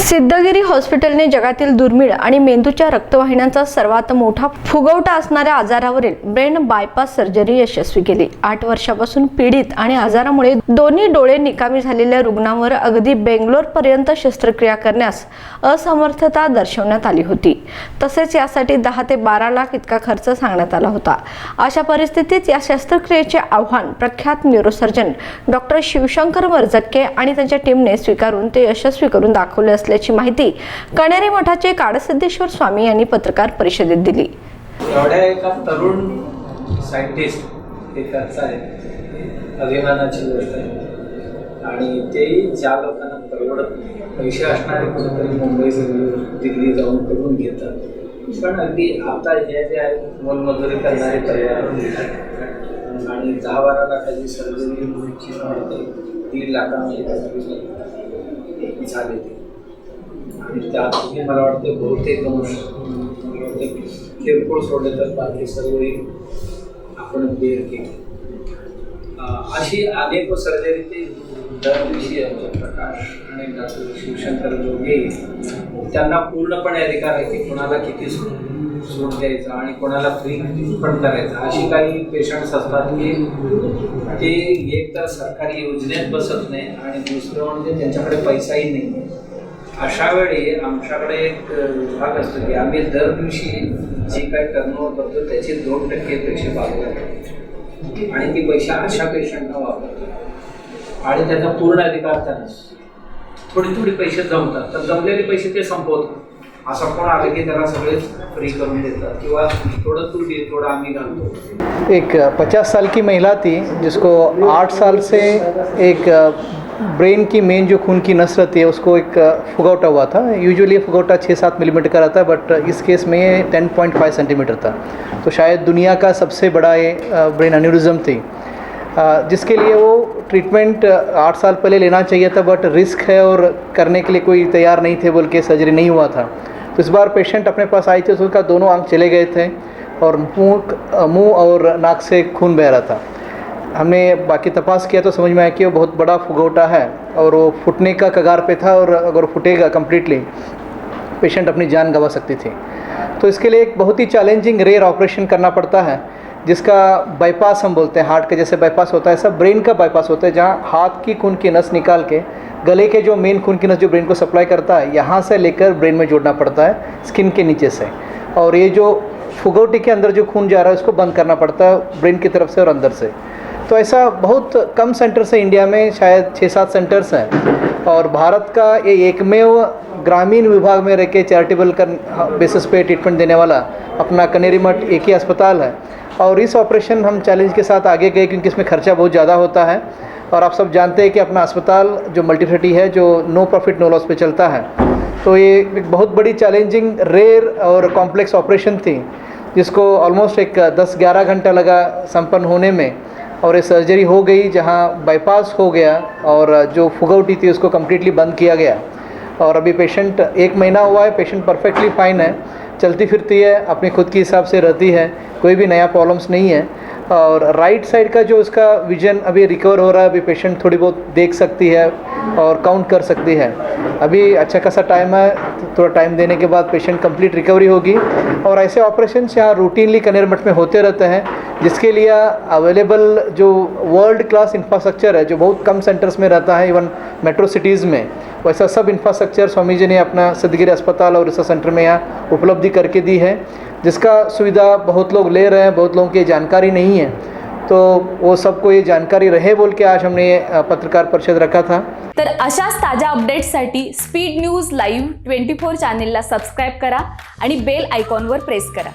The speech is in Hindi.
सिद्धगिरी हॉस्पिटलने जगातील दुर्मिळ आणि मेंदूच्या रक्तवाहिन्यांचा सर्वात मोठा फुगवटा असणाऱ्या आजारावरील ब्रेन बायपास सर्जरी यशस्वी केली। 8 वर्षापासून पीडित आणि आजारामुळे दोन्ही डोळे निकामी झालेल्या रुग्णांवर अगदी बेंगलोर पर्यंत शस्त्रक्रिया करण्यास असमर्थता दर्शवण्यात आली होती। तसेच यासाठी 10 ते 12 लाख इतका खर्च सांगण्यात आला होता। अशा परिस्थितीत या शस्त्रक्रियेचे आव्हान प्रख्यात न्यूरोसर्जन डॉक्टर शिवशंकर वरजक्के आणि त्यांच्या टीमने स्वीकारून ते यशस्वी करून दाखवले असल्याची माहिती कणेरी मठाचे काडसिद्धेश्वर स्वामी यांनी पत्रकार परिषदेत दिली। एवढ्या एका तरुण सायंटिस्ट हे करतायत अभिमानाची गोष्ट आहे आणि तेही ज्या लोकांना परवडत नाही, पैसे असणारे कुठेतरी मुंबई दिल्ली जाऊन करून घेतात, पण अगदी आता हे जे आहे मोलमजुरी करणारे परिवार आणि 10-12 लाखाची सर्जरी 1.5 लाखामध्ये झाले ते आणि त्यातही मला वाटते बहुतेक किरकोळ सोडले तर बाकी सर्वही आपण बेर केली। अशी अनेक सर्जरी ते दरदिवशी प्रकाश आणि डॉक्टर शिवशंकर दोघे त्यांना पूर्णपणे अधिकार आहे की कोणाला किती सूट द्यायचा आणि कोणाला फ्री पण करायचा। अशी काही पेशंट्स असतात की ते एक तर सरकारी योजनेत बसत नाही आणि दुसरं म्हणजे त्यांच्याकडे पैसाही नाही। अशा वेळी आमच्याकडे एक विभाग असतो की आम्ही दर दिवशी जे काही टर्नओव्हर करतो त्याचे 2% पैसे बाजूला ठेवतो आणि ती पैसे अशा पेशंटना वापरतो आणि त्याचा पूर्ण अधिकार त्यांना। थोडी पैसे जमतात तर जमलेले पैसे ते संपवतात। असं कोण आलं की त्याला सगळे फ्री करून देतात किंवा थोडं तू दे थोडं आम्ही घालतो। एक 50 साल की महिला थी जिसको 8 साल से एक ब्रेन की मेन जो खून की नस रहती है उसको एक फुगौटा हुआ था। यूजुअली फुगौटा 6-7 मिलीमीटर का रहता है, बट इस केस में 10.5 सेंटीमीटर था। तो शायद दुनिया का सबसे बड़ा ये ब्रेन एन्यूरिज्म थी, जिसके लिए वो ट्रीटमेंट 8 साल पहले लेना चाहिए था, बट रिस्क है और करने के लिए कोई तैयार नहीं थे बोल के सर्जरी नहीं हुआ था। तो इस बार पेशेंट अपने पास आई थी, तो उसका दोनों आंख चले गए थे और मुंह और नाक से खून बह रहा था। हमने बाकी तपास किया तो समझ में आया कि वो बहुत बड़ा फुगौटा है और वो फूटने का कगार पे था, और अगर फूटेगा कम्प्लीटली पेशेंट अपनी जान गंवा सकती थी। तो इसके लिए एक बहुत ही चैलेंजिंग रेयर ऑपरेशन करना पड़ता है, जिसका बाईपास हम बोलते हैं। हार्ट के जैसे बाईपास होता है, सब ब्रेन का बाईपास होता है, जहाँ हाथ की खून की नस निकाल के गले के जो मेन खून की नस जो ब्रेन को सप्लाई करता है, यहाँ से लेकर ब्रेन में जोड़ना पड़ता है स्किन के नीचे से। और ये जो फुगौटी के अंदर जो खून जा रहा है उसको बंद करना पड़ता है ब्रेन की तरफ से और अंदर से। तो ऐसा बहुत कम सेंटर्स हैं इंडिया में, शायद 6-7 सेंटर्स हैं, और भारत का ये एकमेव ग्रामीण विभाग में रह के चैरिटेबल बेसिस पे ट्रीटमेंट देने वाला अपना कनेरी मठ एक ही अस्पताल है। और इस ऑपरेशन हम चैलेंज के साथ आगे गए क्योंकि इसमें खर्चा बहुत ज़्यादा होता है, और आप सब जानते हैं कि अपना अस्पताल जो मल्टीस्पेशलिटी है जो नो प्रॉफिट नो लॉस पे चलता है। तो ये एक बहुत बड़ी चैलेंजिंग रेयर और कॉम्प्लेक्स ऑपरेशन थी, जिसको ऑलमोस्ट एक 10-11 घंटा लगा संपन्न होने में, और ये सर्जरी हो गई जहां बाईपास हो गया और जो फुगौटी थी उसको कम्प्लीटली बंद किया गया। और अभी पेशेंट 1 महीना हुआ है, पेशेंट परफेक्टली फाइन है, चलती फिरती है, अपने खुद के हिसाब से रहती है, कोई भी नया प्रॉब्लम्स नहीं है। और राइट साइड का जो उसका विजन अभी रिकवर हो रहा है, अभी पेशेंट थोड़ी बहुत देख सकती है और काउंट कर सकती है। अभी अच्छा खासा टाइम है, थोड़ा टाइम देने के बाद पेशेंट कंप्लीट रिकवरी होगी। और ऐसे ऑपरेशन यहाँ रूटीनली कनेरी मठ में होते रहते हैं, जिसके लिए अवेलेबल जो वर्ल्ड क्लास इंफ्रास्ट्रक्चर है जो बहुत कम सेंटर्स में रहता है, इवन मेट्रो सिटीज़ में, वैसा सब इंफ्रास्ट्रक्चर स्वामी जी ने अपना सिद्धगिरी अस्पताल और रिसर्च सेंटर में यहाँ उपलब्धि करके दी है, जिसका सुविधा बहुत लोग ले रहे हैं, बहुत लोगों की जानकारी नहीं है। तो वो सबको ये जानकारी रहे बोल के आज हमने पत्रकार परिषद रखा था। तर अशाच ताज्या अपडेट्ससाठी स्पीड न्यूज लाईव्ह 24 चॅनेलला सबस्क्राईब करा आणि बेल आयकॉनवर प्रेस करा।